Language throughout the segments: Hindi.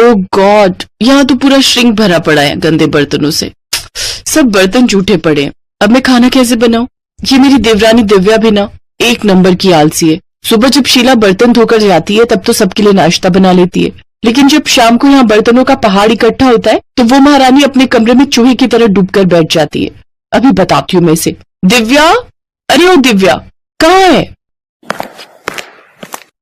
ओह गॉड, यहाँ तो पूरा श्रिंक भरा पड़ा है गंदे बर्तनों से। सब बर्तन जूठे पड़े हैं। अब मैं खाना कैसे बनाऊं? ये मेरी देवरानी दिव्या भी ना एक नंबर की आलसी है। सुबह जब शीला बर्तन धोकर जाती है तब तो सबके लिए नाश्ता बना लेती है, लेकिन जब शाम को यहाँ बर्तनों का पहाड़ इकट्ठा होता है तो वो महारानी अपने कमरे में चूहे की तरह डूबकर बैठ जाती है। अभी बताती हूँ मैं इसे। दिव्या, अरे ओ दिव्या, कहाँ है?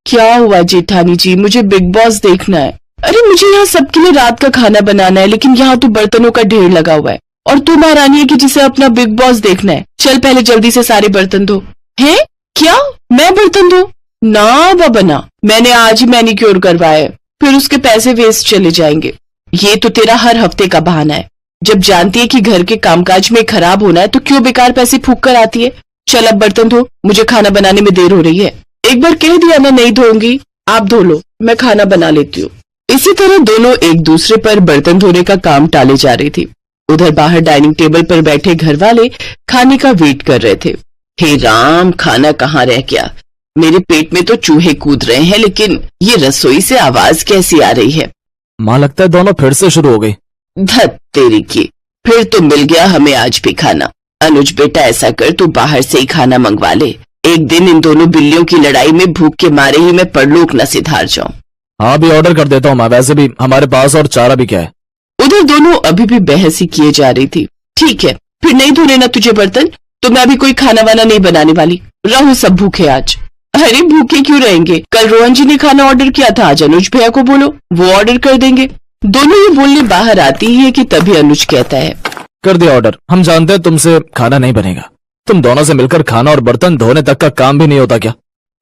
क्या हुआ जेठानी जी? मुझे बिग बॉस देखना है। अरे मुझे यहाँ सबके लिए रात का खाना बनाना है, लेकिन यहाँ तो बर्तनों का ढेर लगा हुआ है और तू महारानी है कि जिसे अपना बिग बॉस देखना है। चल पहले जल्दी से सारे बर्तन धो। हैं? क्या मैं बर्तन धो? ना बाबा ना, मैंने आज ही मैनिक्योर करवाया है, फिर उसके पैसे वेस्ट चले जाएंगे। ये तो तेरा हर हफ्ते का बहाना है। जब जानती है कि घर के कामकाज में खराब होना है तो क्यों बेकार पैसे फूंक कर आती है। चल अब बर्तन धो, मुझे खाना बनाने में देर हो रही है। एक बार कह दिया ना नहीं धोऊंगी, आप धो लो, मैं खाना बना लेती हूँ। इसी तरह दोनों एक दूसरे पर बर्तन धोने का काम टाले जा रही थी। उधर बाहर डाइनिंग टेबल पर बैठे घर वाले खाने का वेट कर रहे थे। हे राम, खाना कहाँ रह गया? मेरे पेट में तो चूहे कूद रहे हैं, लेकिन ये रसोई से आवाज कैसी आ रही है? माँ लगता है दोनों फिर से शुरू हो गई। धत तेरी की, फिर तो मिल गया हमें आज भी खाना। अनुज बेटा ऐसा कर, तू बाहर से ही खाना मंगवा ले। एक दिन इन दोनों बिल्लियों की लड़ाई में भूख के मारे ही मैं परलोक न सिधार जाऊं। हाँ भी ऑर्डर कर देता हूँ मैं, वैसे भी हमारे पास और चारा भी क्या है। उधर दोनों अभी भी बहस ही किए जा रही थी। ठीक है, फिर नहीं धोने ना तुझे बर्तन, तो मैं अभी कोई खाना वाना नहीं बनाने वाली। रहूं सब भूखे आज। अरे भूखे क्यों रहेंगे? कल रोहन जी ने खाना ऑर्डर किया था, आज अनुज भैया को बोलो, वो ऑर्डर कर देंगे। दोनों ये बोलने बाहर आती ही है कि तभी अनुज कहता है, कर दिया ऑर्डर। हम जानते हैं तुमसे खाना नहीं बनेगा। तुम दोनों से मिलकर खाना और बर्तन धोने तक का काम भी नहीं होता क्या?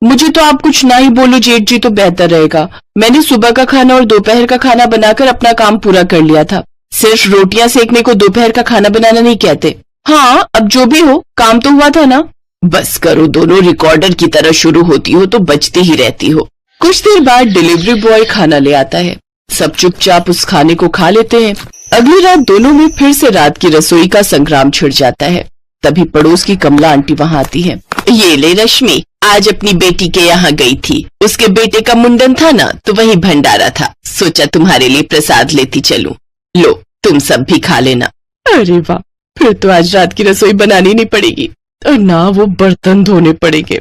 मुझे तो आप कुछ ना ही बोलो जेठ जी तो बेहतर रहेगा। मैंने सुबह का खाना और दोपहर का खाना बनाकर अपना काम पूरा कर लिया था। सिर्फ रोटियां सेकने को दोपहर का खाना बनाना नहीं कहते। हाँ, अब जो भी हो, काम तो हुआ था ना। बस करो, दोनों रिकॉर्डर की तरह शुरू होती हो तो बजती ही रहती हो। कुछ देर बाद डिलीवरी बॉय खाना ले आता है। सब चुपचाप उस खाने को खा लेते हैं। अगली रात दोनों में फिर से रात की रसोई का संग्राम छिड़ जाता है। तभी पड़ोस की कमला आंटी वहाँ आती है। ये ले रश्मि, आज अपनी बेटी के यहाँ गई थी। उसके बेटे का मुंडन था ना, तो वही भंडारा था। सोचा तुम्हारे लिए प्रसाद लेती चलूं। लो, तुम सब भी खा लेना। अरे वाह, फिर तो आज रात की रसोई बनानी नहीं पड़ेगी और ना वो बर्तन धोने पड़ेंगे।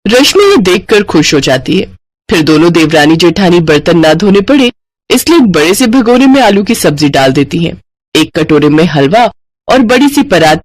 रश्मि ये देखकर खुश हो जाती है। फिर दोनों देवरानी जेठानी बर्तन ना धोने पड़े इसलिए एक बड़े से भगोने में आलू की सब्जी डाल देती हैं। एक कटोरे में हलवा और बड़ी सी परात